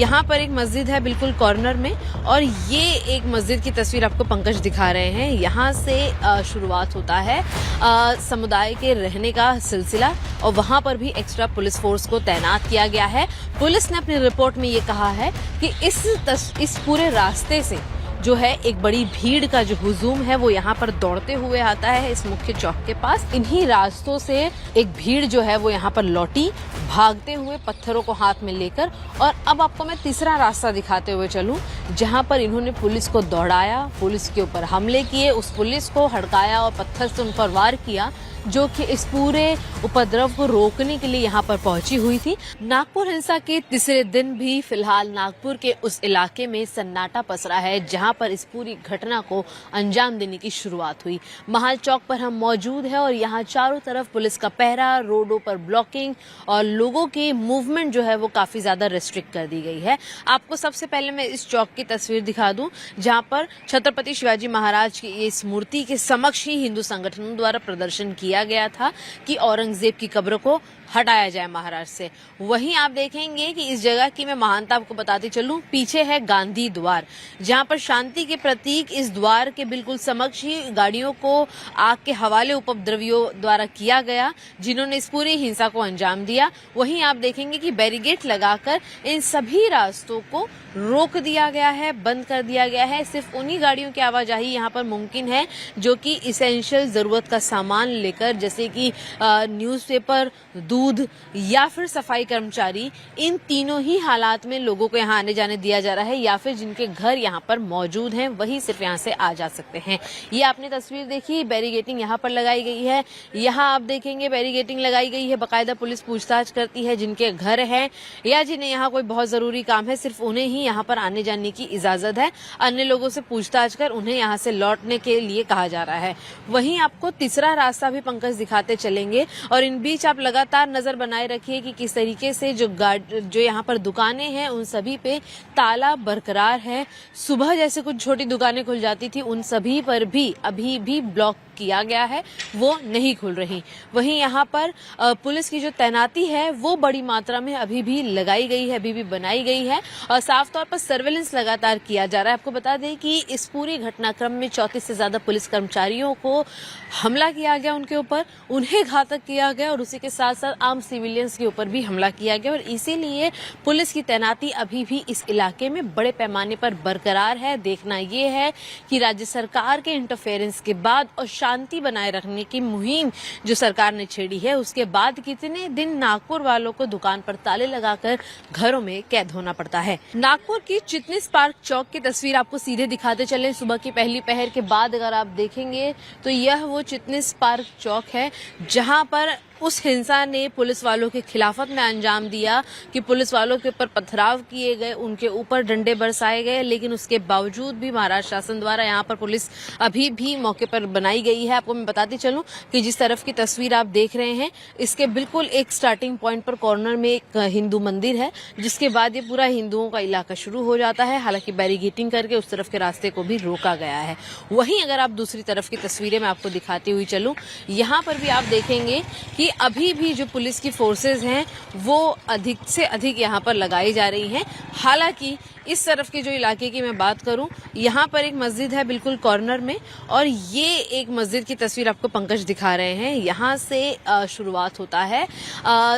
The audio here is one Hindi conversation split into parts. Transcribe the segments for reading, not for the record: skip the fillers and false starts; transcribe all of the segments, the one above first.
यहाँ पर एक मस्जिद है बिल्कुल कॉर्नर में, और ये एक मस्जिद की तस्वीर आपको पंकज दिखा रहे हैं। यहाँ से शुरुआत होता है समुदाय के रहने का सिलसिला, और वहाँ पर भी एक्स्ट्रा पुलिस फोर्स को तैनात किया गया है। पुलिस ने अपनी रिपोर्ट में ये कहा है कि इस पूरे रास्ते से जो है एक बड़ी भीड़ का जो हुजूम है वो यहाँ पर दौड़ते हुए आता है इस मुख्य चौक के पास। इन्हीं रास्तों से एक भीड़ जो है वो यहाँ पर लौटी, भागते हुए, पत्थरों को हाथ में लेकर। और अब आपको मैं तीसरा रास्ता दिखाते हुए चलूं, जहाँ पर इन्होंने पुलिस को दौड़ाया, पुलिस के ऊपर हमले किए, उस पुलिस को हड़काया और पत्थर से उन पर वार किया, जो कि इस पूरे उपद्रव को रोकने के लिए यहाँ पर पहुंची हुई थी। नागपुर हिंसा के तीसरे दिन भी फिलहाल नागपुर के उस इलाके में सन्नाटा पसरा है जहाँ पर इस पूरी घटना को अंजाम देने की शुरुआत हुई। महाल चौक पर हम मौजूद हैं और यहाँ चारों तरफ पुलिस का पहरा, रोडों पर ब्लॉकिंग और लोगों की मूवमेंट जो है वो काफी ज्यादा रेस्ट्रिक्ट कर दी गई है। आपको सबसे पहले मैं इस चौक की तस्वीर दिखा दूं, जहाँ पर छत्रपति शिवाजी महाराज की इस मूर्ति के समक्ष ही हिंदू संगठनों द्वारा प्रदर्शन किया गया था कि औरंगजेब की कब्र को हटाया जाए महाराष्ट्र से। वहीं आप देखेंगे कि इस जगह की मैं महानता आपको बताती चलूं, पीछे है गांधी द्वार, जहां पर शांति के प्रतीक इस द्वार के बिल्कुल समक्ष ही गाड़ियों को आग के हवाले उपद्रवियों द्वारा किया गया, जिन्होंने इस पूरी हिंसा को अंजाम दिया। वहीं आप देखेंगे कि बैरिकेड लगाकर इन सभी रास्तों को रोक दिया गया है, बंद कर दिया गया है। सिर्फ उन्हीं गाड़ियों की आवाजाही यहाँ पर मुमकिन है जो कि इसेंशियल जरूरत का सामान लेकर, जैसे कि न्यूज़पेपर, दूध या फिर सफाई कर्मचारी, इन तीनों ही हालात में लोगों को यहाँ आने जाने दिया जा रहा है, या फिर जिनके घर यहाँ पर मौजूद हैं वही सिर्फ यहाँ से आ जा सकते हैं। ये आपने तस्वीर देखी, बैरिगेटिंग यहाँ पर लगाई गई है। यहाँ आप देखेंगे बैरिगेटिंग लगाई गई है, बाकायदा पुलिस पूछताछ करती है जिनके घर हैं या जिन्हें यहाँ कोई बहुत जरूरी काम है, सिर्फ उन्हें ही यहाँ पर आने जाने की इजाजत है। अन्य लोगों से पूछताछ कर उन्हें यहाँ से लौटने के लिए कहा जा रहा है। वहीं आपको तीसरा रास्ता भी पंकज दिखाते चलेंगे, और इन बीच आप लगातार नजर बनाए रखिए कि किस तरीके से जो यहाँ पर दुकानें हैं उन सभी पे ताला बरकरार है। सुबह जैसे कुछ छोटी दुकानें खुल जाती थी, उन सभी पर भी अभी भी ब्लॉक किया गया है, वो नहीं खुल रही। वहीं यहाँ पर पुलिस की जो तैनाती है वो बड़ी मात्रा में अभी भी लगाई गई है, अभी भी बनाई गई है, और साफ तौर पर सर्वेलेंस लगातार किया जा रहा है। आपको बता दें कि इस पूरी घटनाक्रम में 34 से ज्यादा पुलिस कर्मचारियों को हमला किया गया, उनके ऊपर उन्हें घातक किया गया, और उसी के साथ साथ आम सिविलियंस के ऊपर भी हमला किया गया। और इसीलिए पुलिस की तैनाती अभी भी इस इलाके में बड़े पैमाने पर बरकरार है। देखना ये है कि राज्य सरकार के इंटरफेरेंस के बाद और शांति बनाए रखने की मुहिम जो सरकार ने छेड़ी है, उसके बाद कितने दिन नागपुर वालों को दुकान पर ताले लगाकर घरों में कैद होना पड़ता है। नागपुर की चिटनिस पार्क चौक की तस्वीर आपको सीधे दिखाते चले। सुबह की पहली पहर के बाद अगर आप देखेंगे तो यह वो चिटनिस पार्क चौक है जहां पर उस हिंसा ने पुलिस वालों के खिलाफत में अंजाम दिया कि पुलिस वालों के ऊपर पथराव किए गए, उनके ऊपर डंडे बरसाए गए, लेकिन उसके बावजूद भी महाराष्ट्र शासन द्वारा यहाँ पर पुलिस अभी भी मौके पर बनाई गई है। आपको मैं बताती चलूं कि जिस तरफ की तस्वीर आप देख रहे हैं, इसके बिल्कुल एक स्टार्टिंग पॉइंट पर कॉर्नर में एक हिंदू मंदिर है, जिसके बाद ये पूरा हिंदुओं का इलाका शुरू हो जाता है। हालांकि बैरिगेटिंग करके उस तरफ के रास्ते को भी रोका गया है। वहीं अगर आप दूसरी तरफ की तस्वीरें मैं आपको दिखाती हुई चलूं, यहाँ पर भी आप देखेंगे कि अभी भी जो पुलिस की फोर्सेस हैं वो अधिक से अधिक यहाँ पर लगाई जा रही हैं। हालांकि इस तरफ के जो इलाके की मैं बात करूं, यहाँ पर एक मस्जिद है बिल्कुल कॉर्नर में, और ये एक मस्जिद की तस्वीर आपको पंकज दिखा रहे हैं। यहाँ से शुरुआत होता है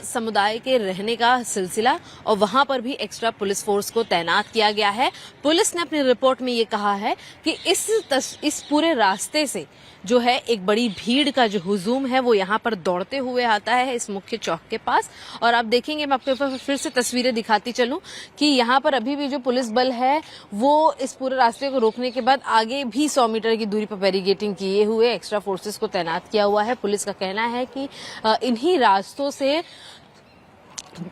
समुदाय के रहने का सिलसिला, और वहां पर भी एक्स्ट्रा पुलिस फोर्स को तैनात किया गया है। पुलिस ने अपनी रिपोर्ट में ये कहा है कि इस पूरे रास्ते से जो है एक बड़ी भीड़ का जो हुजूम है वो यहाँ पर दौड़ते हुए आता है इस मुख्य चौक के पास। और आप देखेंगे, मैं आपको फिर से तस्वीरें दिखाती चलूं कि यहाँ पर अभी भी जो पुलिस बल है वो इस पूरे रास्ते को रोकने के बाद आगे भी 100 मीटर की दूरी पर बैरिगेटिंग किए हुए एक्स्ट्रा फोर्सेस को तैनात किया हुआ है। पुलिस का कहना है कि इन्हीं रास्तों से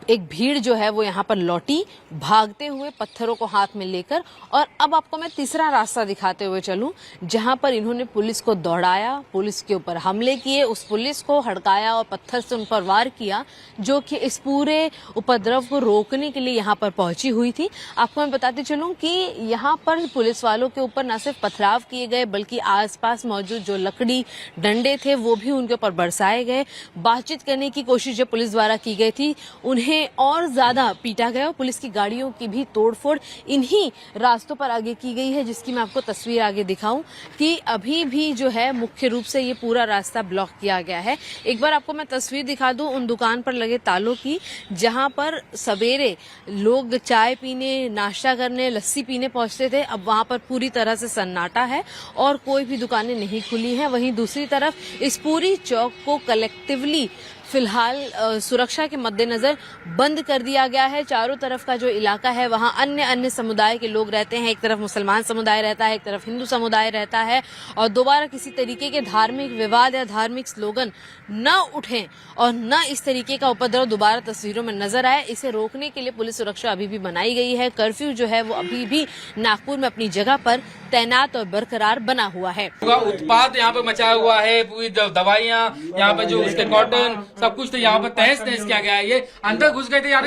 एक भीड़ जो है वो यहाँ पर लौटी, भागते हुए, पत्थरों को हाथ में लेकर। और अब आपको मैं तीसरा रास्ता दिखाते हुए चलूं, जहां पर इन्होंने पुलिस को दौड़ाया, पुलिस के ऊपर हमले किए, उस पुलिस को हड़काया और पत्थर से उन पर वार किया, जो कि इस पूरे उपद्रव को रोकने के लिए यहाँ पर पहुंची हुई थी। आपको मैं बताती चलूं कि यहाँ पर पुलिस वालों के ऊपर न सिर्फ पथराव किए गए, बल्कि आसपास मौजूद जो लकड़ी डंडे थे वो भी उनके ऊपर बरसाए गए। बातचीत करने की कोशिश जो पुलिस द्वारा की गई थी, उन्हें और ज्यादा पीटा गया और पुलिस की गाड़ियों की भी तोड़फोड़ इन्हीं रास्तों पर आगे की गई है, जिसकी मैं आपको तस्वीर आगे दिखाऊं कि अभी भी जो है मुख्य रूप से ये पूरा रास्ता ब्लॉक किया गया है। एक बार आपको मैं तस्वीर दिखा दूं उन दुकान पर लगे तालों की, जहां पर सवेरे लोग चाय पीने, नाश्ता करने, लस्सी पीने पहुंचते थे। अब वहां पर पूरी तरह से सन्नाटा है और कोई भी दुकानें नहीं खुली हैं। वहीं दूसरी तरफ इस पूरी चौक को कलेक्टिवली फिलहाल सुरक्षा के मद्देनजर बंद कर दिया गया है। चारों तरफ का जो इलाका है वहां अन्य समुदाय के लोग रहते हैं। एक तरफ मुसलमान समुदाय रहता है, एक तरफ हिंदू समुदाय रहता है और दोबारा किसी तरीके के धार्मिक विवाद या धार्मिक स्लोगन न उठें और न इस तरीके का उपद्रव दोबारा तस्वीरों में नजर आए, इसे रोकने के लिए पुलिस सुरक्षा अभी भी बनाई गई है। कर्फ्यू जो है वो अभी भी नागपुर में अपनी जगह पर तैनात और बरकरार बना हुआ है। उत्पाद यहाँ पे मचा हुआ है, पूरी दवाइयाँ यहाँ पे जो उसके कॉटन सब कुछ तो यहाँ पर तहस नहस किया गया है। ये अंदर घुस गए थे यार,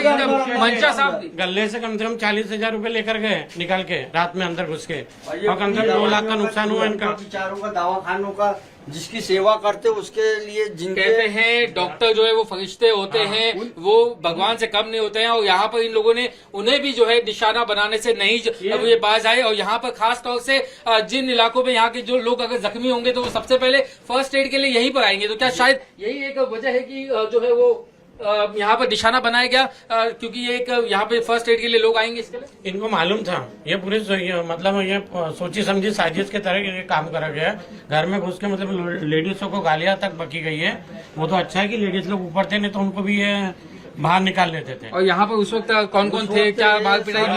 मंशा साहब गले से कम 40,000 रुपए लेकर गए निकाल के रात में अंदर घुस के, और कम से कम 2 लाख का नुकसान हुआ इनका। चारों का दवाखानों का जिसकी सेवा करते उसके लिए कहते हैं डॉक्टर जो है वो फरिश्ते होते हैं, वो भगवान से कम नहीं होते हैं। और यहाँ पर इन लोगों ने उन्हें भी जो है निशाना बनाने से नहीं अब ये बाज आए। और यहाँ पर खास तौर से जिन इलाकों में यहाँ के जो लोग अगर जख्मी होंगे तो वो सबसे पहले फर्स्ट एड के लिए यहीं पर आएंगे। तो क्या शायद यही एक वजह है कि जो है वो यहाँ पर निशाना बनाया गया, क्योंकि ये एक यहाँ पे फर्स्ट एड के लिए लोग आएंगे इसके लिए। इनको मालूम था ये पूरी मतलब ये सोची समझी साजिश के तरह ये काम करा गया। घर में घुस के मतलब लेडीजों को गालियां तक बकी गई है। वो तो अच्छा है कि लेडीज लोग ऊपर थे, नहीं तो उनको भी ये बाहर निकाल लेते थे। और यहाँ पर उस वक्त कौन कौन थे, क्या मार पिटाई हुई?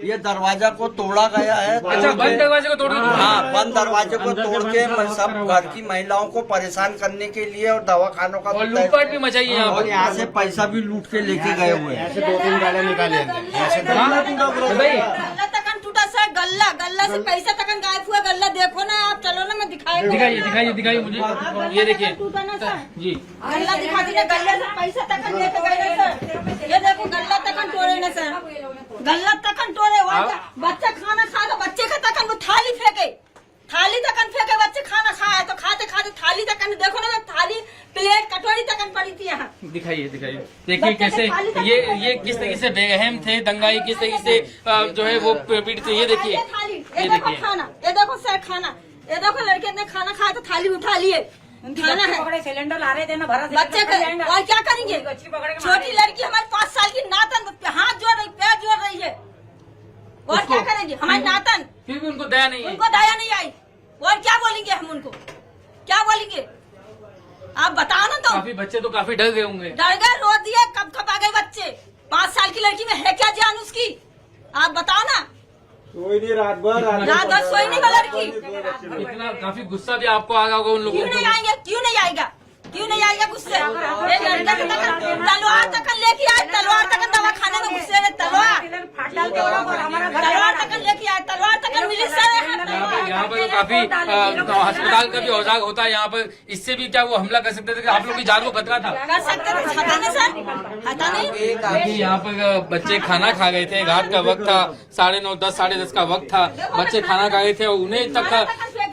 ये दरवाजा को तोड़ा गया है। अच्छा, बंद दरवाजे को तोड़? हाँ, बंद दरवाजे को तोड़ के सब घर की महिलाओं को परेशान करने के लिए और दवाखानों का लूटपाट भी मचाई है और यहाँ से पैसा भी लूट के लेके गए हुए हैं। 2-3 गाड़ियां निकाले। टूटा सा गल्ला से पैसा तक गायब हुआ। गल्ला देखो ना आप, चलो ना मैं दिखाइए मुझे। ये देखिए टूटा ना सर जी, गल्ला दिखा दीजिए। गल्ले से पैसा तक लेके गए ना सर। ये देखो गल्ला तक तोड़े ना सर, गल्ला तक तोड़े। बच्चा खाना खा तो बच्चे का तक वो थाली फेंके, थाली तक फेंके। बच्चे खाना खाए तो खाते खाते थाली तक देखो ना, थाली प्लेट कटोरी तक पड़ी थी यहाँ। दिखाइए देखिए कैसे ये किस तरीके से बेरहम थे, दंगाई किस तरीके से जो है वो पीड़ित थे। ये देखिए, ये देखो खाना, ये देखो सर खाना, ये देखो लड़के ने खाना खाया तो थाली उठा लिए। खाना है, सिलेंडर ला रहे थे ना, भरा बच्चे और क्या करेंगे। छोटी लड़की हमारी 5 साल की नातन हाथ जोड़ रही, पैर जोड़ रही है, और क्या करेंगे हमारी नातन। फिर भी उनको दया नहीं है, उनको दया नहीं आई। और क्या बोलेंगे हम उनको, क्या बोलेंगे आप बताओ ना। तो काफी बच्चे तो काफी डर गए होंगे। डर गए, रो दिए, कब आ गए बच्चे। 5 साल की लड़की में है क्या जान उसकी, आप बताओ ना। रात भर सोई नहीं वो लड़की। इतना काफी गुस्सा भी आपको आ गया होगा उन लोगों को। क्यों नहीं आएंगे, क्यों नहीं आएगा, क्यों नहीं आएगा गुस्से। तलवार तक लेके आए, तलवार तक दवाखाने में घुसे, तलवार तक लेके आए, तलवार तक मिली सर। यहाँ पर काफी अस्पताल का भी औजार होता है यहाँ पर, इससे भी क्या वो हमला कर सकते थे? आप लोग की जान को खतरा था? कर सकते थे, पता नहीं सर, पता नहीं। यहाँ पर बच्चे खाना खा गए थे, रात का वक्त था, 9:30 10 साढ़े 10 का वक्त था। बच्चे खाना खा गए थे और उन्हें तक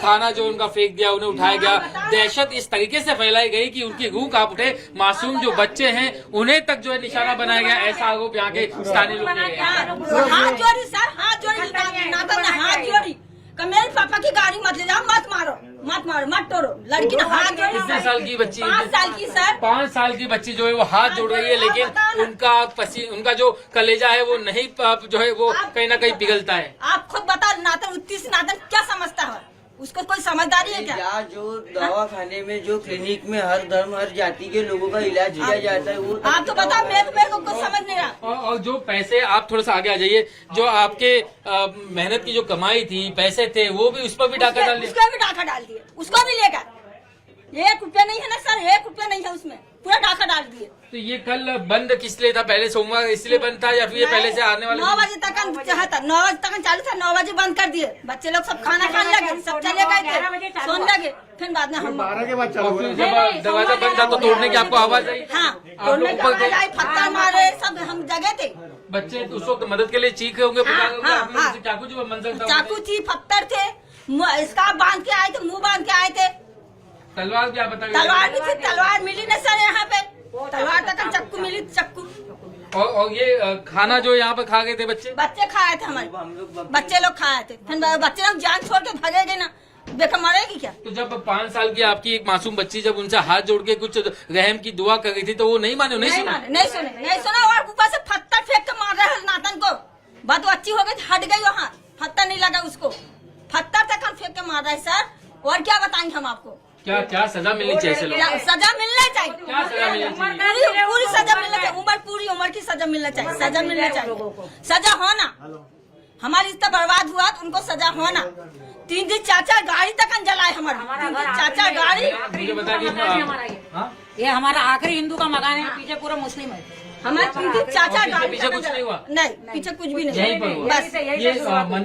खाना जो उनका फेंक दिया, उन्हें उठाया गया। दहशत इस तरीके से फैलाई गई कि उनकी रूह कांप उठे। मासूम जो बच्चे हैं उन्हें तक जो है निशाना बनाया गया, ऐसा आरोप यहाँ के स्थानीय लोग ने किया। हाथ जोड़ी सर, हाथ जोड़ी, नाता ने हाथ जोड़ी, मेरे पापा की गाड़ी मत ले जाओ, मत मारो, मत तोड़ो। लड़की ने हाथ जोड़ी। कितने साल की बच्ची? 5 साल की सर। 5 साल की बच्ची जो है वो हाथ जोड़ रही है, लेकिन उनका जो कलेजा है वो नहीं जो है वो कहीं ना कहीं पिघलता है। आप खुद बता, नातन उत्ती से नातन क्या समझता है, उसको कोई समझदारी है क्या? जो दवाखाने में जो क्लिनिक में हर धर्म हर जाति के लोगों का इलाज किया जाता है, वो आप तो बताओ, मेरे को कुछ समझ नहीं रहा। और जो पैसे, आप थोड़ा सा आगे आ जाइए, जो आपके मेहनत की जो कमाई थी, पैसे थे, वो भी उस पर भी डाका डाल दिया। उसको भी डाका डाल दिए, उसको भी लेगा। 1 रुपया नहीं है ना सर, 1 रुपया नहीं है उसमें, पूरा डाका डाल दिए। तो ये कल बंद किस लिए था? पहले सोमवार इसलिए बंद था या फिर ये पहले से आने वाले? 9 बजे तक था, 9 बजे तक चालू था, 9 बजे बंद कर दिए। बच्चे लोग सब खाना खाने लगे, सब चले गए थे, सोने लगे। फिर बाद में हम 12 के बाद जब दरवाजा बंद था तो तोड़ने की आपको आवाज आई? हाँ, तोड़ने की आवाज आई, पत्थर मारे, सब हम जगह थे। बच्चे उस वक्त मदद के लिए चीख रहे होंगे, हाँ। चाकू जो मंजर था, चाकू थी, पत्थर थे, स्कार्फ बांध के आए थे, मुंह बांध के आए थे। तलवार भी आप बता तलवार भी थी, तलवार मिली ना सर यहाँ पे, तलवार तक चक्कू मिली, चक्कू। और ये खाना जो यहाँ पर खा गए थे बच्चे खाए थे हमारे, बच्चे लोग खाए थे, फिर बच्चे लोग जान छोड़ के भागेंगे ना, बेकार मरेगी क्या? तो जब 5 साल की आपकी एक मासूम बच्ची जब उनसे हाथ जोड़ के कुछ रहम की दुआ कर रही थी तो वो नहीं माने, नहीं सुना? नहीं सुना। और ऊपर से पत्थर फेंक के मार रहे हैं नातन को। बात वो अच्छी हो गई, हट गई वहाँ, पत्थर नहीं लगा उसको, पत्थर तक हम फेंक के मार रहे हैं सर। और क्या बताएंगे हम आपको? क्या सजा मिलनी चाहिए ऐसे लोगों को? सजा मिलना चाहिए, क्या सजा मिलनी चाहिए? पूरी सजा मिलना चाहिए, पूरी उम्र की सजा मिलना चाहिए, सजा मिलना चाहिए, सजा होना। हमारी रिश्ता बर्बाद हुआ तो उनको सजा होना। 3 दिन चाचा गाड़ी तक जलाए हमारा, 3 दिन चाचा गाड़ी। मुझे बता कि ये हमारा आखिरी हिंदू का मकान है, पीछे पूरा मुस्लिम है। हमारे 3 दिन चाचा गाड़ी पीछे कुछ नहीं हुआ? नहीं, पीछे कुछ भी नहीं, यहीं पर हुआ? बस ये